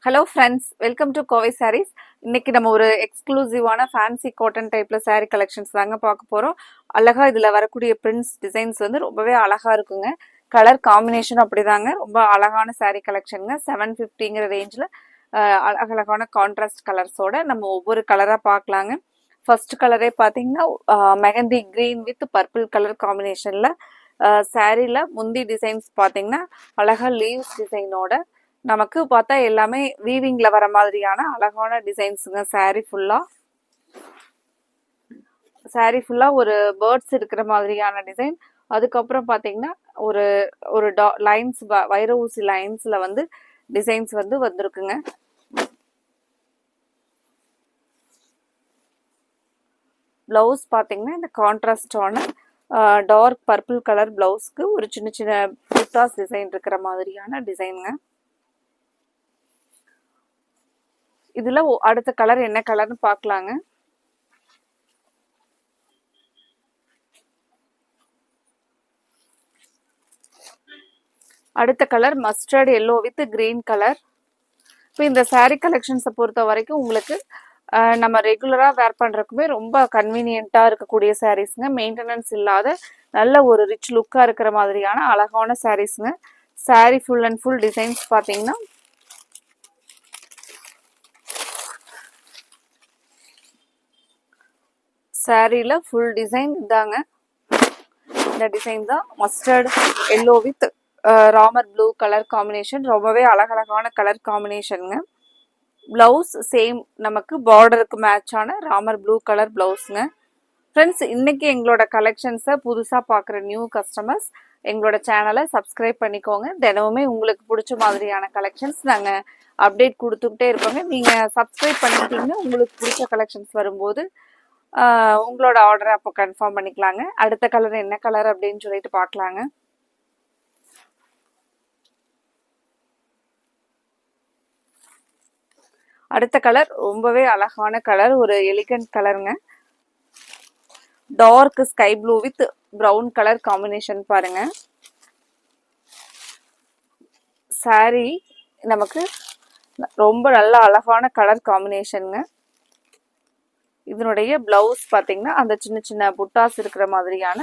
Hello friends, welcome to Kovai Sarees. இன்னைக்கு நம்ம ஒரு எக்ஸ்க்ளூசிவான ஃபேன்சி காட்டன் டைப்ல சாரீ கலெக்ஷன்ஸ் தாங்க பார்க்க போறோம். அழகா இதுல வரக்கூடிய பிரிண்ட்ஸ் டிசைன்ஸ் வந்து ரொம்பவே அழகா இருக்குங்க. கலர் காம்பினேஷன் அப்படிதாங்க, ரொம்ப அழகான சாரீ கலெக்ஷனுங்க. 750ங்கிற ரேஞ்சில் அழகழகான கான்ட்ராஸ்ட் கலர்ஸோட நம்ம ஒவ்வொரு கலரா பார்க்கலாங்க. ஃபர்ஸ்ட் கலரே பார்த்தீங்கன்னா mehndi green with purple colour காம்பினேஷன்ல சாரீல முந்தி டிசைன்ஸ் பார்த்தீங்கன்னா அழகா லீவ்ஸ் டிசைனோட நமக்கு பார்த்தா எல்லாமே வீவிங்ல வர மாதிரியான அழகான டிசைன்ஸுங்க. சாரீ ஃபுல்லா ஒரு பேர்ட்ஸ் இருக்கிற மாதிரியான டிசைன். அதுக்கப்புறம் பார்த்தீங்கன்னா ஒரு ஒரு லைன்ஸ், வைர ஊசி லைன்ஸ்ல வந்து டிசைன்ஸ் வந்து வந்திருக்குங்க. பிளவுஸ் பார்த்தீங்கன்னா இந்த கான்ட்ராஸ்டான டார்க் பர்பிள் கலர் பிளவுஸ்க்கு ஒரு சின்ன சின்ன புட்டாஸ் டிசைன் இருக்கிற மாதிரியான டிசைனுங்க. இதுல அடுத்த கலர் என்ன கலர்னு பார்க்கலாங்க. அடுத்த colour mustard yellow with green colour. இப்போ இந்த சாரீ கலெக்ஷன்ஸை பொறுத்த வரைக்கும் உங்களுக்கு நம்ம ரெகுலராக வேர் பண்ணுறதுக்குமே ரொம்ப கன்வீனியண்ட்டாக இருக்கக்கூடிய சாரீஸுங்க. மெயின்டெனன்ஸ் இல்லாத நல்ல ஒரு ரிச் லுக்காக இருக்கிற மாதிரியான அழகான சாரீஸுங்க. Sari full and full designs பார்த்தீங்கன்னா சாரீல ஃபுல் டிசைன் இதாங்க. இந்த டிசைன் தான் mustard yellow with Ramar blue colour combination. ரொம்பவே அழகழகான கலர் காம்பினேஷனுங்க. பிளவுஸ் சேம் நமக்கு பார்டருக்கு மேட்சான ராமர் ப்ளூ கலர் பிளவுஸுங்க. ஃப்ரெண்ட்ஸ், இன்னைக்கு எங்களோட கலெக்ஷன்ஸை புதுசாக பார்க்குற நியூ கஸ்டமர்ஸ் எங்களோட சேனலை சப்ஸ்கிரைப் பண்ணிக்கோங்க. தினமுமே உங்களுக்கு பிடிச்ச மாதிரியான கலெக்ஷன்ஸ் நாங்கள் அப்டேட் கொடுத்துக்கிட்டே இருப்போங்க. நீங்கள் சப்ஸ்கிரைப் பண்ணிக்கிட்டீங்கன்னா உங்களுக்கு பிடிச்ச கலெக்ஷன்ஸ் வரும்போது உங்களோட ஆர்டரை அப்போ கன்ஃபார்ம் பண்ணிக்கலாங்க. அடுத்த கலர் என்ன கலர் அப்படின்னு சொல்லிட்டு பார்க்கலாங்க. அடுத்த கலர் ரொம்பவே அழகான கலர், ஒரு எலிகண்ட் கலருங்க. Dark sky blue with brown colour combination பாருங்க. சாரி நமக்கு ரொம்ப நல்ல அழகான கலர் காம்பினேஷனுங்க. இதனுடைய பிளவுஸ் பார்த்தீங்கன்னா அந்த சின்ன சின்ன புட்டாஸ் இருக்கிற மாதிரியான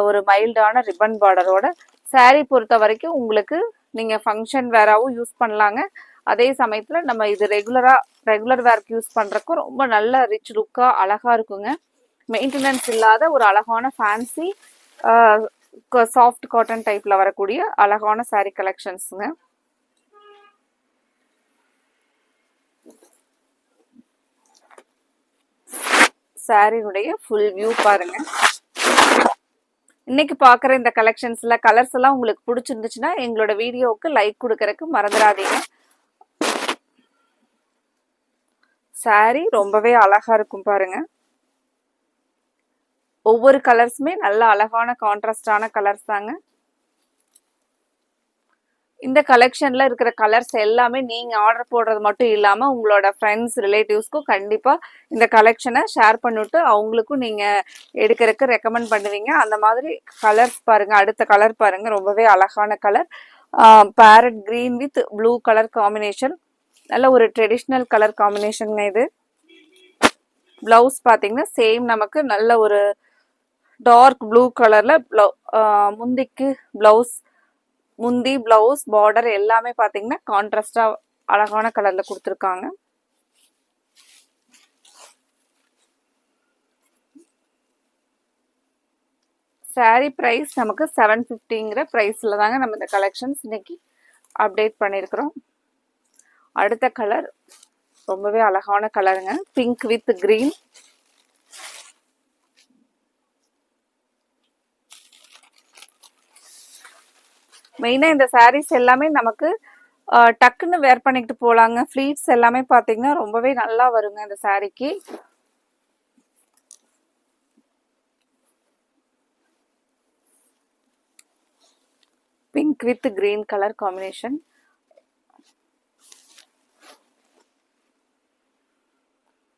ஒரு மைல்டான ரிப்பன் பார்டரோட. சாரீ பொறுத்த வரைக்கும் உங்களுக்கு நீங்கள் ஃபங்க்ஷன் வேராகவும் யூஸ் பண்ணலாங்க. அதே சமயத்தில் நம்ம இது ரெகுலர் வேர்க்கு யூஸ் பண்ணுறக்கும் ரொம்ப நல்ல ரிச் லுக்காக அழகாக இருக்குங்க. மெயின்டெனன்ஸ் இல்லாத ஒரு அழகான ஃபேன்சி சாஃப்ட் காட்டன் டைப்பில் வரக்கூடிய அழகான சாரீ கலெக்ஷன்ஸுங்க. சாரியுடைய ஃபுல் வியூ பாருங்க. இன்னைக்கு பார்க்குற இந்த கலெக்ஷன்ஸில் கலர்ஸ் எல்லாம் உங்களுக்கு பிடிச்சிருந்துச்சுன்னா எங்களோட வீடியோவுக்கு லைக் கொடுக்கறதுக்கு மறந்துடாதீங்க. சாரி ரொம்பவே அழகா இருக்கும் பாருங்க. ஒவ்வொரு கலர்ஸுமே நல்ல அழகான கான்ட்ராஸ்டான கலர்ஸ் தாங்க. இந்த கலெக்ஷன்ல இருக்கிற கலர்ஸ் எல்லாமே நீங்க ஆர்டர் போடுறது மட்டும் இல்லாம உங்களோட ஃப்ரெண்ட்ஸ் ரிலேட்டிவ்ஸ்க்கும் கண்டிப்பா இந்த கலெக்ஷனை ஷேர் பண்ணிவிட்டு அவங்களுக்கும் நீங்க எடுக்கிறதுக்கு ரெக்கமெண்ட் பண்ணுவீங்க. அந்த மாதிரி கலர்ஸ் பாருங்க. அடுத்த கலர் பாருங்க, ரொம்பவே அழகான colour, farad green with blue colour combination. நல்ல ஒரு ட்ரெடிஷ்னல் கலர் காம்பினேஷன். இது பிளவுஸ் பார்த்தீங்கன்னா சேம் நமக்கு நல்ல ஒரு டார்க் ப்ளூ கலர்ல முந்திக்கு பிளவுஸ், முந்தி பிளவுஸ் பார்டர் எல்லாமே பார்த்தீங்கன்னா கான்ட்ராஸ்டா அழகான கலர்ல கொடுத்துருக்காங்க. சாரீ பிரைஸ் நமக்கு 750ங்கிற பிரைஸ்ல தாங்க நம்ம இந்த கலெக்ஷன்ஸ் இன்னைக்கு அப்டேட் பண்ணியிருக்கிறோம். அடுத்த கலர் ரொம்பவே அழகான கலருங்க, பிங்க் வித் கிரீன். மெயினாக இந்த சாரீஸ் எல்லாமே நமக்கு டக்குன்னு வேர் பண்ணிக்கிட்டு போகலாங்க. ஃப்ளீட்ஸ் எல்லாமே பார்த்தீங்கன்னா ரொம்பவே நல்லா வருங்க இந்த சாரீக்கு. Pink with green colour combination.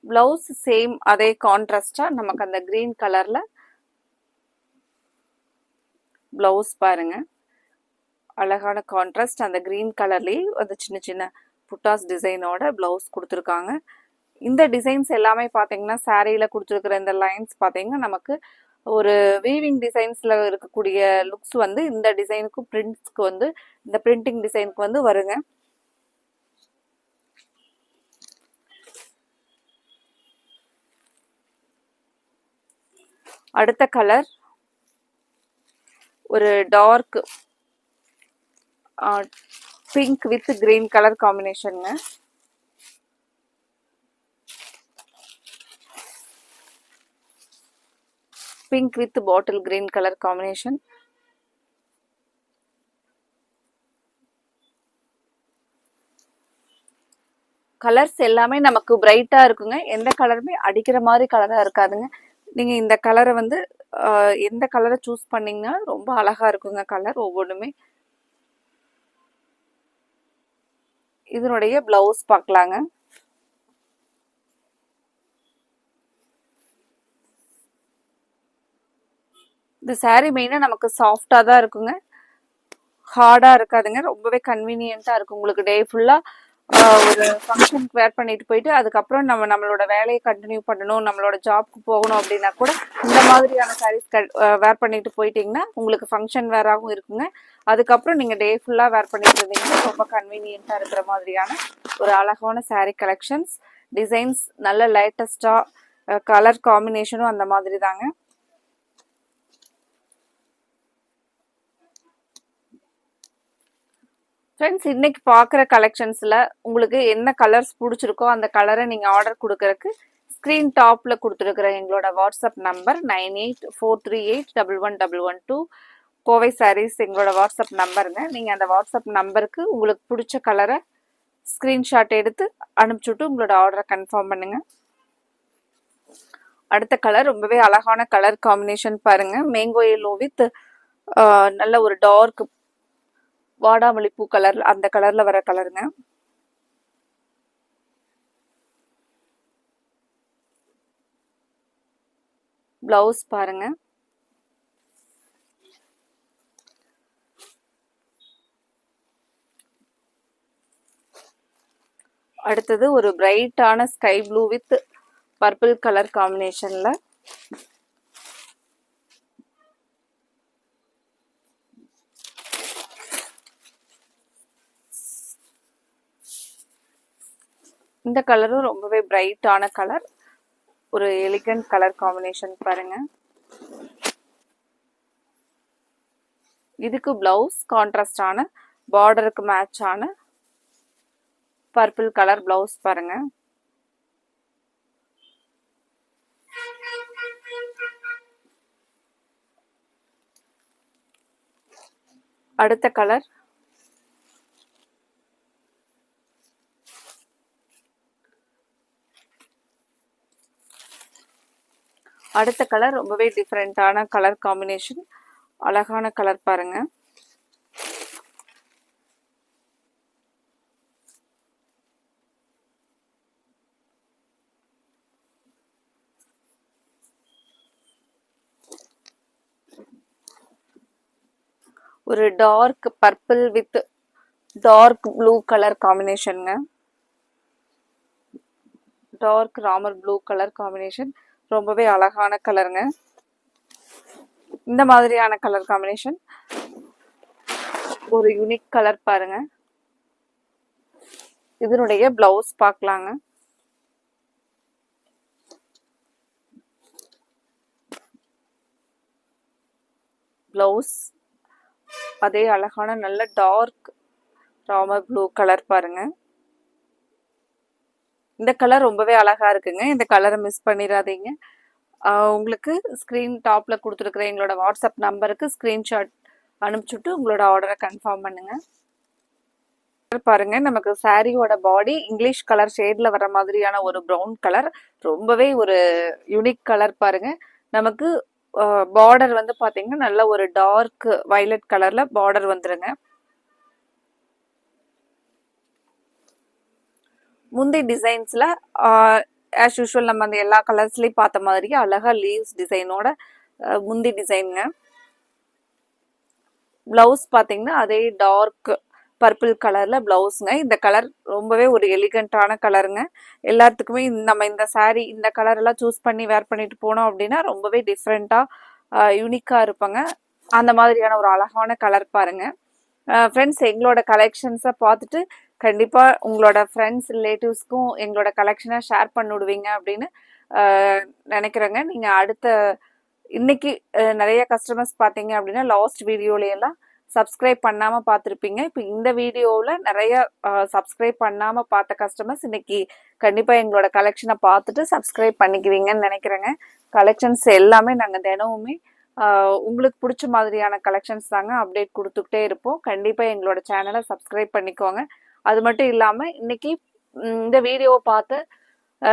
Blouse same அதே கான்ட்ராஸ்டா நமக்கு அந்த கிரீன் கலர்ல பிளவுஸ் பாருங்க. அழகான கான்ட்ராஸ்ட் அந்த கிரீன் கலர்லேயே அந்த சின்ன சின்ன புட்டாஸ் டிசைனோட ப்ளவுஸ் கொடுத்துருக்காங்க. இந்த டிசைன்ஸ் எல்லாமே பார்த்தீங்கன்னா சாரியில் கொடுத்துருக்குற இந்த லைன்ஸ் பார்த்தீங்கன்னா நமக்கு ஒரு வீவிங் டிசைன்ஸில் இருக்கக்கூடிய லுக்ஸ் வந்து இந்த டிசைனுக்கும் பிரிண்ட்ஸ்க்கு வந்து இந்த பிரிண்டிங் டிசைனுக்கு வந்து வருங்க. அடுத்த கலர் ஒரு dark pink with green colour காம்பினேஷனுங்க. Pink with bottle green colour combination. Colours எல்லாமே நமக்கு பிரைட்டா இருக்குங்க. எந்த கலருமே அடிக்கிற மாதிரி கலரா இருக்காதுங்க. நீங்க இந்த கலரை வந்து எந்த கலரை சூஸ் பண்ணீங்கன்னா ரொம்ப அழகா இருக்குங்க கலர் ஒவ்வொன்றுமே. இதனுடைய பிளவுஸ் பார்க்கலாங்க. இந்த சாரீ மெயினாக நமக்கு சாஃப்டாக தான் இருக்குங்க, ஹார்டாக இருக்காதுங்க. ரொம்பவே கன்வீனியண்ட்டாக இருக்கும். உங்களுக்கு டே ஃபுல்லாக ஒரு ஃபங்க்ஷனுக்கு வேர் பண்ணிட்டு போயிட்டு அதுக்கப்புறம் நம்மளோட வேலையை கண்டினியூ பண்ணணும், நம்மளோட ஜாப்க்கு போகணும் அப்படின்னா கூட இந்த மாதிரியான சாரீஸ் வேர் பண்ணிட்டு போயிட்டீங்கன்னா உங்களுக்கு ஃபங்க்ஷன் வேராகவும் இருக்குங்க. அதுக்கப்புறம் நீங்கள் டே ஃபுல்லாக வேர் பண்ணிட்டு இருந்தீங்கன்னா ரொம்ப கன்வீனியண்ட்டாக இருக்கிற மாதிரியான ஒரு அழகான சாரீ கலெக்ஷன்ஸ். டிசைன்ஸ் நல்ல லேட்டஸ்டாக, கலர் காம்பினேஷனும் அந்த மாதிரி தாங்க. ஃப்ரெண்ட்ஸ், இன்னைக்கு பார்க்குற கலெக்ஷன்ஸில் உங்களுக்கு என்ன கலர்ஸ் பிடிச்சிருக்கோ அந்த கலரை நீங்கள் ஆர்டர் கொடுக்கறதுக்கு ஸ்க்ரீன் டாப்பில் கொடுத்துருக்குற எங்களோட வாட்ஸ்அப் நம்பர் 9843811112 கோவை சாரீஸ் எங்களோட வாட்ஸ்அப் நம்பருங்க. நீங்கள் அந்த வாட்ஸ்அப் நம்பருக்கு உங்களுக்கு பிடிச்ச கலரை ஸ்க்ரீன்ஷாட் எடுத்து அனுப்பிச்சுட்டு உங்களோட ஆர்டரை கன்ஃபார்ம் பண்ணுங்கள். அடுத்த கலர் ரொம்பவே அழகான கலர் காம்பினேஷன் பாருங்கள். மேங்கோ எல்லோ வித் நல்ல ஒரு டார்க் வாடாமல்லி பூ கலர், அந்த கலர்ல வர கலருங்க. பிளவுஸ் பாருங்க. அடுத்தது ஒரு பிரைட்டான sky blue with purple colour காம்பினேஷன்ல இந்த கலரும் ரொம்பவே பிரைட்டான கலர், ஒரு எலிகண்ட் கலர் காம்பினேஷன் பாருங்க. இதுக்கு பிளவுஸ் கான்ட்ராஸ்டான பார்டருக்கு மேட்ச் ஆன பர்பிள் கலர் பிளவுஸ் பாருங்க. அடுத்த கலர் ரொம்பவே டிஃப்ரெண்டான கலர் காம்பினேஷன், அழகான கலர் பாருங்க. ஒரு dark purple with dark blue colour காம்பினேஷனுங்க. Dark Ramar blue colour combination, ரொம்பவே அழகான கலருங்க. இந்த மாதிரியான கலர் காம்பினேஷன் ஒரு யூனிக் கலர் பாருங்க. இதனுடைய பிளவுஸ் பார்க்கலாங்க. பிளவுஸ் அதே அழகான நல்ல டார்க் ராமர் ப்ளூ கலர் பாருங்க. இந்த கலர் ரொம்பவே அழகா இருக்குங்க. இந்த கலரை மிஸ் பண்ணிடாதீங்க. உங்களுக்கு ஸ்க்ரீன் டாப்ல கொடுத்துருக்குற எங்களோட வாட்ஸ்அப் நம்பருக்கு ஸ்க்ரீன்ஷாட் அனுப்பிச்சுட்டு உங்களோட ஆர்டரை கன்ஃபார்ம் பண்ணுங்க. பாருங்க, நமக்கு சாரியோட பாடி இங்கிலீஷ் கலர் ஷேட்ல வர மாதிரியான ஒரு ப்ரௌன் கலர், ரொம்பவே ஒரு யூனிக் கலர் பாருங்க. நமக்கு பார்டர் வந்து பாத்தீங்கன்னா நல்ல ஒரு டார்க் வயலட் கலர்ல பார்டர் வந்துருங்க. முந்தி டிசைன்ஸ்ல ஆஸ் யூஷுவல் நம்ம அந்த எல்லா கலர்ஸ்லயும் பார்த்த மாதிரி அழகா லீவ்ஸ் டிசைனோட முந்தி டிசைனுங்க. பிளவுஸ் பாத்தீங்கன்னா அதே டார்க் பர்பிள் கலர்ல பிளவுஸ்ங்க. இந்த கலர் ரொம்பவே ஒரு எலிகண்டான கலருங்க. எல்லாத்துக்குமே நம்ம இந்த saree இந்த கலர் எல்லாம் சூஸ் பண்ணி வேர் பண்ணிட்டு போனோம் அப்படின்னா ரொம்பவே டிஃப்ரெண்டா யூனிக்கா இருப்பாங்க. அந்த மாதிரியான ஒரு அழகான கலர் பாருங்க. ஃப்ரெண்ட்ஸ், எங்களோட கலெக்ஷன்ஸை பார்த்துட்டு கண்டிப்பாக உங்களோட ஃப்ரெண்ட்ஸ் ரிலேட்டிவ்ஸ்க்கும் எங்களோட கலெக்ஷனை ஷேர் பண்ணிவிடுவீங்க அப்படின்னு நினைக்கிறேங்க. நீங்கள் அடுத்த இன்னைக்கு நிறைய கஸ்டமர்ஸ் பார்த்தீங்க அப்படின்னா லாஸ்ட் வீடியோலையெல்லாம் சப்ஸ்கிரைப் பண்ணாமல் பார்த்துருப்பீங்க. இப்போ இந்த வீடியோவில் நிறைய சப்ஸ்கிரைப் பண்ணாமல் பார்த்த கஸ்டமர்ஸ் இன்னைக்கு கண்டிப்பாக எங்களோட கலெக்ஷனை பார்த்துட்டு சப்ஸ்கிரைப் பண்ணிக்குவீங்கன்னு நினைக்கிறேங்க. கலெக்ஷன்ஸ் எல்லாமே நாங்கள் தினமுமே உங்களுக்கு பிடிச்ச மாதிரியான கலெக்ஷன்ஸ் தாங்க அப்டேட் கொடுத்துக்கிட்டே இருப்போம். கண்டிப்பாக எங்களோட சேனலை சப்ஸ்கிரைப் பண்ணிக்கோங்க. அது மட்டும் இல்லாமல் இன்னைக்கு இந்த வீடியோவை பார்த்து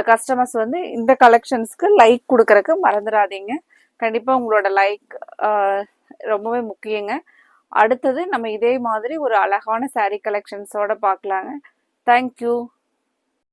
கஸ்டமர்ஸ் வந்து இந்த கலெக்ஷன்ஸ்க்கு லைக் கொடுக்கறதுக்கு மறந்துடாதீங்க. கண்டிப்பாக உங்களோட லைக் ரொம்பவே முக்கியங்க. அடுத்தது நம்ம இதே மாதிரி ஒரு அழகான saree கலெக்ஷன்ஸோட பார்க்கலாங்க. தேங்க்யூ.